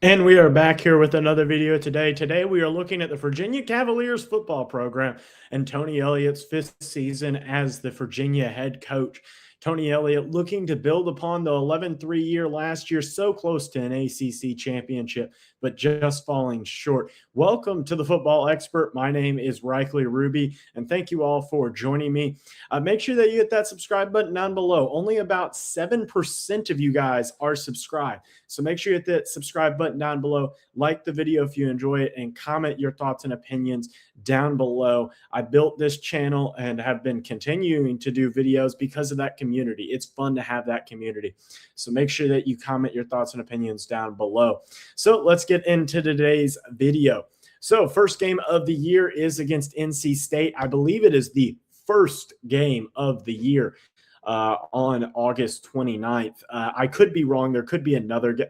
And we are back here with another video today. Today we are looking at the Virginia Cavaliers football program and Tony Elliott's fifth season as the Virginia head coach. Tony Elliott looking to build upon the 11-3 year last year, so close to an ACC championship, but just falling short. Welcome to the Football Expert. My name is Reichley Ruby, and thank you all for joining me. Make sure that you hit that subscribe button down below. Only about 7% of you guys are subscribed. So make sure you hit that subscribe button down below, like the video if you enjoy it, and comment your thoughts and opinions down below. I built this channel and have been continuing to do videos because of that community. It's fun to have that community. So make sure that you comment your thoughts and opinions down below. So let's get into today's video. So first game of the year is against NC State. I believe it is the first game of the year. On August 29th. I could be wrong. There could be another. UNC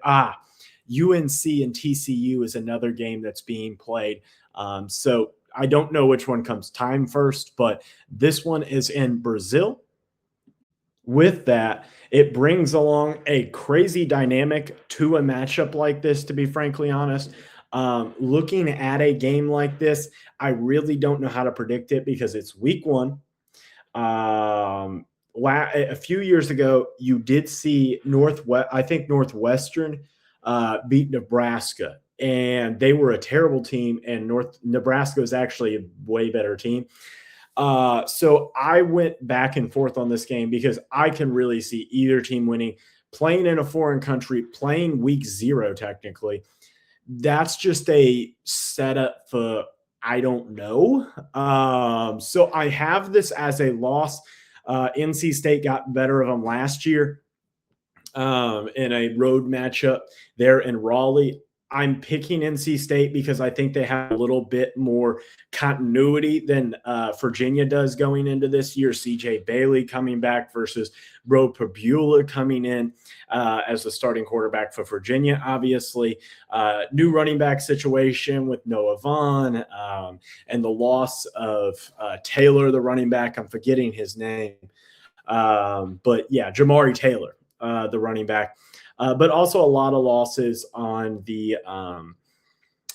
and TCU is another game that's being played. So I don't know which one comes time first, but this one is in Brazil. With that, it brings along a crazy dynamic to a matchup like this, to be frankly honest. Looking at a game like this, I really don't know how to predict it because it's week one. A few years ago, you did see Northwestern beat Nebraska, and they were a terrible team, and Nebraska was actually a way better team. So I went back and forth on this game because I can really see either team winning. Playing in a foreign country, playing week 0 technically, that's just a setup for I don't know. So I have this as a loss. NC State got better of them last year in a road matchup there in Raleigh. I'm picking NC State because I think they have a little bit more continuity than Virginia does going into this year. CJ Bailey coming back versus Bro Pabula coming in as the starting quarterback for Virginia. Obviously, new running back situation with Noah Vaughn and the loss of Taylor, the running back. I'm forgetting his name. But yeah, Jamari Taylor, the running back. But also a lot of losses on the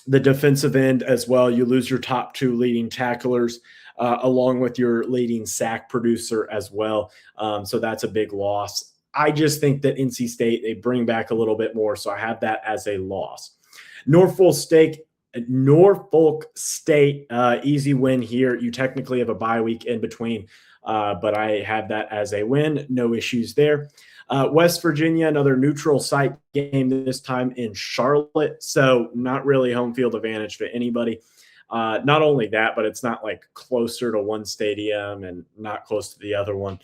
defensive end as well. You lose your top 2 leading tacklers along with your leading sack producer as well. So that's a big loss. I just think that NC State, they bring back a little bit more. So I have that as a loss. Norfolk State, easy win here. You technically have a bye week in between, but I have that as a win. No issues there. West Virginia, another neutral site game, this time in Charlotte. So not really home field advantage for anybody. Not only that, but it's not like closer to one stadium and not close to the other one.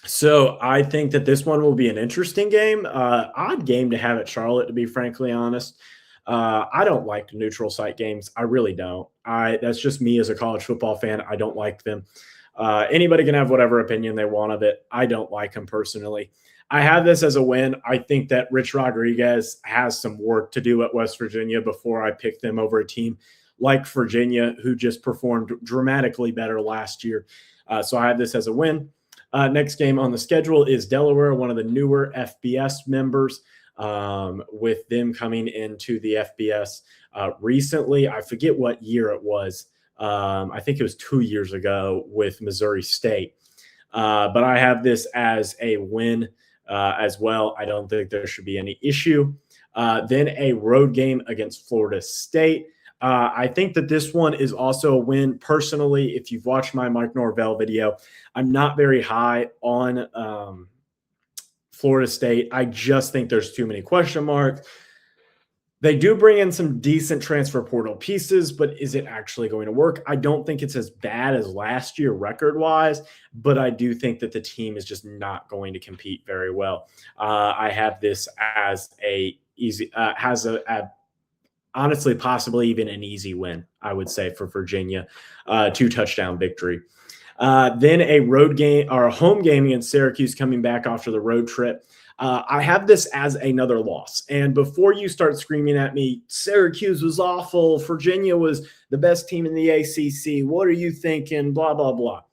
So I think that this one will be an interesting game. Odd game to have at Charlotte, to be frankly honest. I don't like neutral site games. I really don't. That's just me as a college football fan. I don't like them. Anybody can have whatever opinion they want of it. I don't like them personally. I have this as a win. I think that Rich Rodriguez has some work to do at West Virginia before I pick them over a team like Virginia, who just performed dramatically better last year. So I have this as a win. Next game on the schedule is Delaware, one of the newer FBS members, with them coming into the FBS recently. I forget what year it was. I think it was 2 years ago with Missouri State. But I have this as a win as well. I don't think there should be any issue. Then a road game against Florida State. I think that this one is also a win. Personally, if you've watched my Mike Norvell video, I'm not very high on Florida State. I just think there's too many question marks. They do bring in some decent transfer portal pieces, but is it actually going to work? I don't think it's as bad as last year record-wise, but I do think that the team is just not going to compete very well. I have this as honestly, possibly even an easy win, I would say, for Virginia, 2-touchdown victory. Then a road game or a home game against Syracuse coming back after the road trip. I have this as another loss. And before you start screaming at me, Syracuse was awful, Virginia was the best team in the ACC, what are you thinking, blah, blah, blah.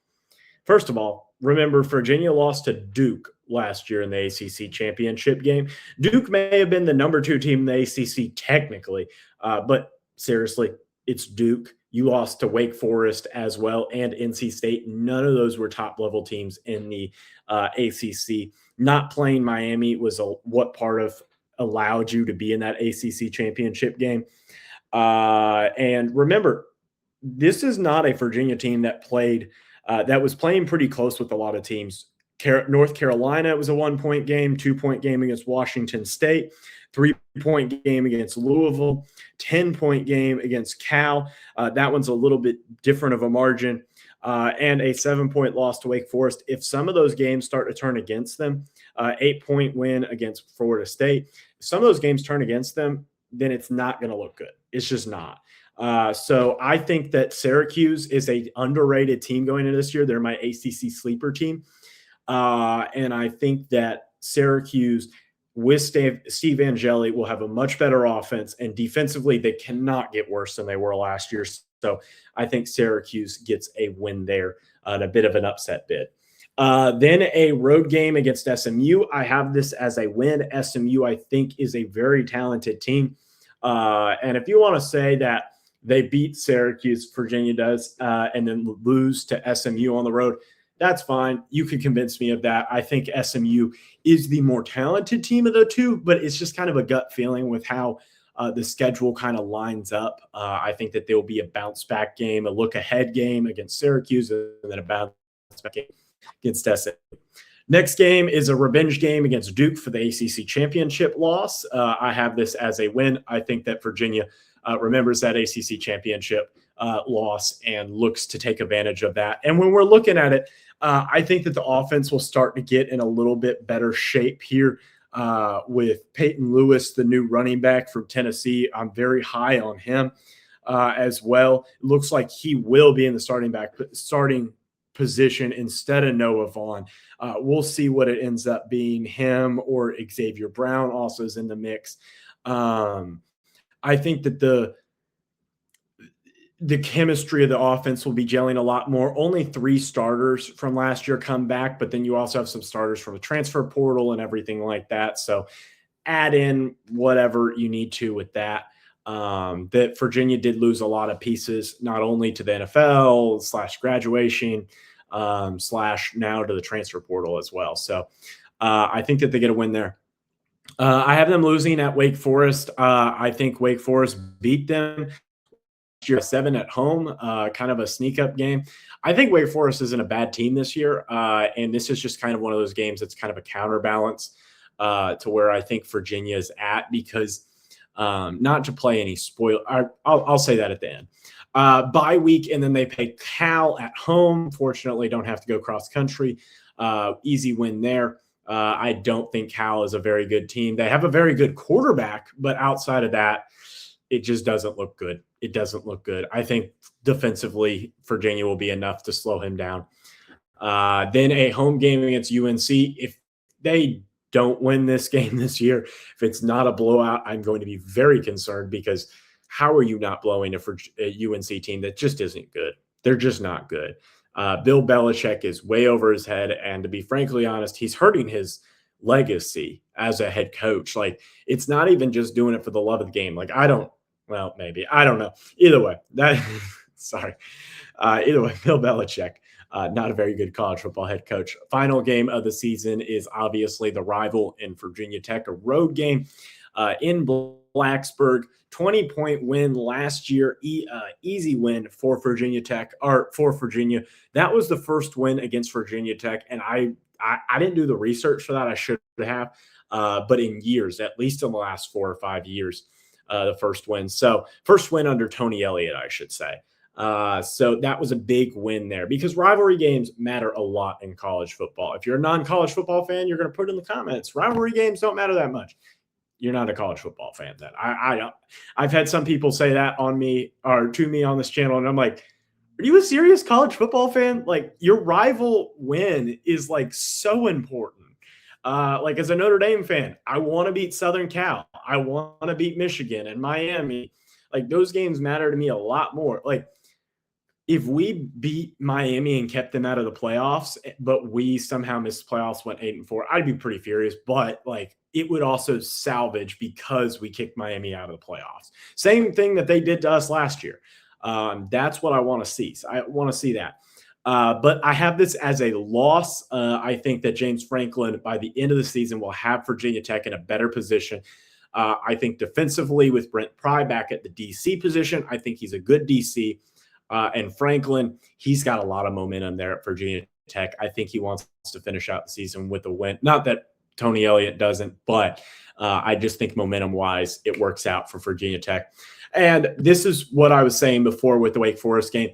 First of all, remember, Virginia lost to Duke last year in the ACC championship game. Duke may have been the number 2 team in the ACC technically, but seriously, it's Duke. You lost to Wake Forest as well and NC State. None of those were top level teams in the ACC. Not playing Miami was what part of allowed you to be in that ACC championship game. And remember, this is not a Virginia team that was playing pretty close with a lot of teams. North Carolina, it was a 1-point game, 2-point game against Washington State, 3-point game against Louisville, 10-point game against Cal. That one's a little bit different of a margin, and a 7-point loss to Wake Forest. If some of those games start to turn against them, 8-point win against Florida State, if some of those games turn against them, then it's not going to look good. It's just not. So I think that Syracuse is a underrated team going into this year. They're my ACC sleeper team. And I think that Syracuse with Steve Angeli will have a much better offense, and defensively they cannot get worse than they were last year. So I think Syracuse gets a win there, and a bit of an upset bid. Then a road game against SMU. I have this as a win. SMU, I think, is a very talented team. And if you want to say that they beat Syracuse, Virginia does, and then lose to SMU on the road, that's fine. You can convince me of that. I think SMU is the more talented team of the two, but it's just kind of a gut feeling with how the schedule kind of lines up. I think that there will be a bounce back game, a look ahead game against Syracuse, and then a bounce back game against SMU. Next game is a revenge game against Duke for the ACC championship loss. I have this as a win. I think that Virginia remembers that ACC championship loss and looks to take advantage of that. And when we're looking at it, I think that the offense will start to get in a little bit better shape here with Peyton Lewis, the new running back from Tennessee. I'm very high on him as well. It looks like he will be in the starting position instead of Noah Vaughn. We'll see what it ends up being. Him or Xavier Brown also is in the mix. I think that the chemistry of the offense will be gelling a lot more. Only 3 starters from last year come back, but then you also have some starters from the transfer portal and everything like that. So add in whatever you need to with that. That Virginia did lose a lot of pieces, not only to the NFL / graduation / now to the transfer portal as well. So I think that they get a win there. I have them losing at Wake Forest. I think Wake Forest beat them. Year 7 at home, kind of a sneak up game. I think Wake Forest isn't a bad team this year. And this is just kind of one of those games that's kind of a counterbalance to where I think Virginia is at, because not to play any I'll say that at the end. Bye week, and then they play Cal at home. Fortunately, don't have to go cross country. Easy win there. I don't think Cal is a very good team. They have a very good quarterback, but outside of that, it just doesn't look good. It doesn't look good. I think defensively, Virginia will be enough to slow him down. Then a home game against UNC. If they don't win this game this year, if it's not a blowout, I'm going to be very concerned, because how are you not blowing a UNC team that just isn't good? They're just not good. Bill Belichick is way over his head, and to be frankly honest, he's hurting his legacy as a head coach. Like, it's not even just doing it for the love of the game. Like, maybe. I don't know. Either way, either way, Bill Belichick, not a very good college football head coach. Final game of the season is obviously the rival in Virginia Tech, a road game in Blacksburg. 20-point win last year, easy win for Virginia Tech, or for Virginia. That was the first win against Virginia Tech, and I didn't do the research for that. I should have, but in years, at least in the last 4 or 5 years, the first win. So first win under Tony Elliott, I should say. So that was a big win there, because rivalry games matter a lot in college football. If you're a non-college football fan, you're going to put in the comments, rivalry games don't matter that much. You're not a college football fan then. I've had some people say that on me or to me on this channel, and I'm like, are you a serious college football fan? Like, your rival win is like so important. Like, as a Notre Dame fan, I want to beat Southern Cal. I want to beat Michigan and Miami. Like, those games matter to me a lot more. Like, if we beat Miami and kept them out of the playoffs, but we somehow missed the playoffs, went 8-4, I'd be pretty furious. But like it would also salvage because we kicked Miami out of the playoffs. Same thing that they did to us last year. That's what I want to see. So I want to see that. But I have this as a loss. I think that James Franklin, by the end of the season, will have Virginia Tech in a better position. I think defensively with Brent Pry back at the DC position, I think he's a good DC. And Franklin, he's got a lot of momentum there at Virginia Tech. I think he wants to finish out the season with a win. Not that Tony Elliott doesn't, but I just think momentum-wise, it works out for Virginia Tech. And this is what I was saying before with the Wake Forest game.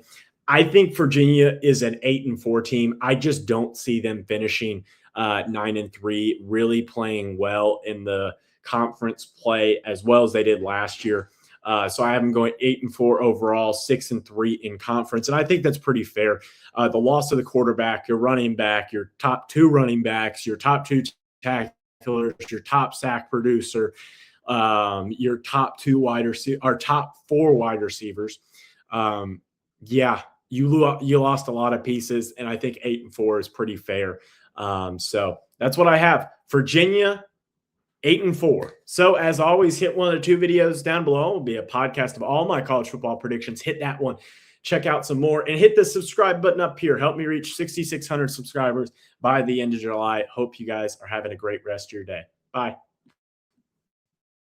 I think Virginia is an 8-4 team. I just don't see them finishing 9-3, really playing well in the conference play as well as they did last year. So I have them going 8-4 overall, 6-3 in conference. And I think that's pretty fair. The loss of the quarterback, your running back, your top 2 running backs, your top 2 tacklers, your top sack producer, your top 2 wide receivers, our top 4 wide receivers. Yeah, you lost a lot of pieces, and I think 8-4 is pretty fair. So that's what I have. Virginia, 8-4. So as always, hit one of the 2 videos down below. It will be a podcast of all my college football predictions. Hit that one. Check out some more and hit the subscribe button up here. Help me reach 6,600 subscribers by the end of July. Hope you guys are having a great rest of your day. Bye.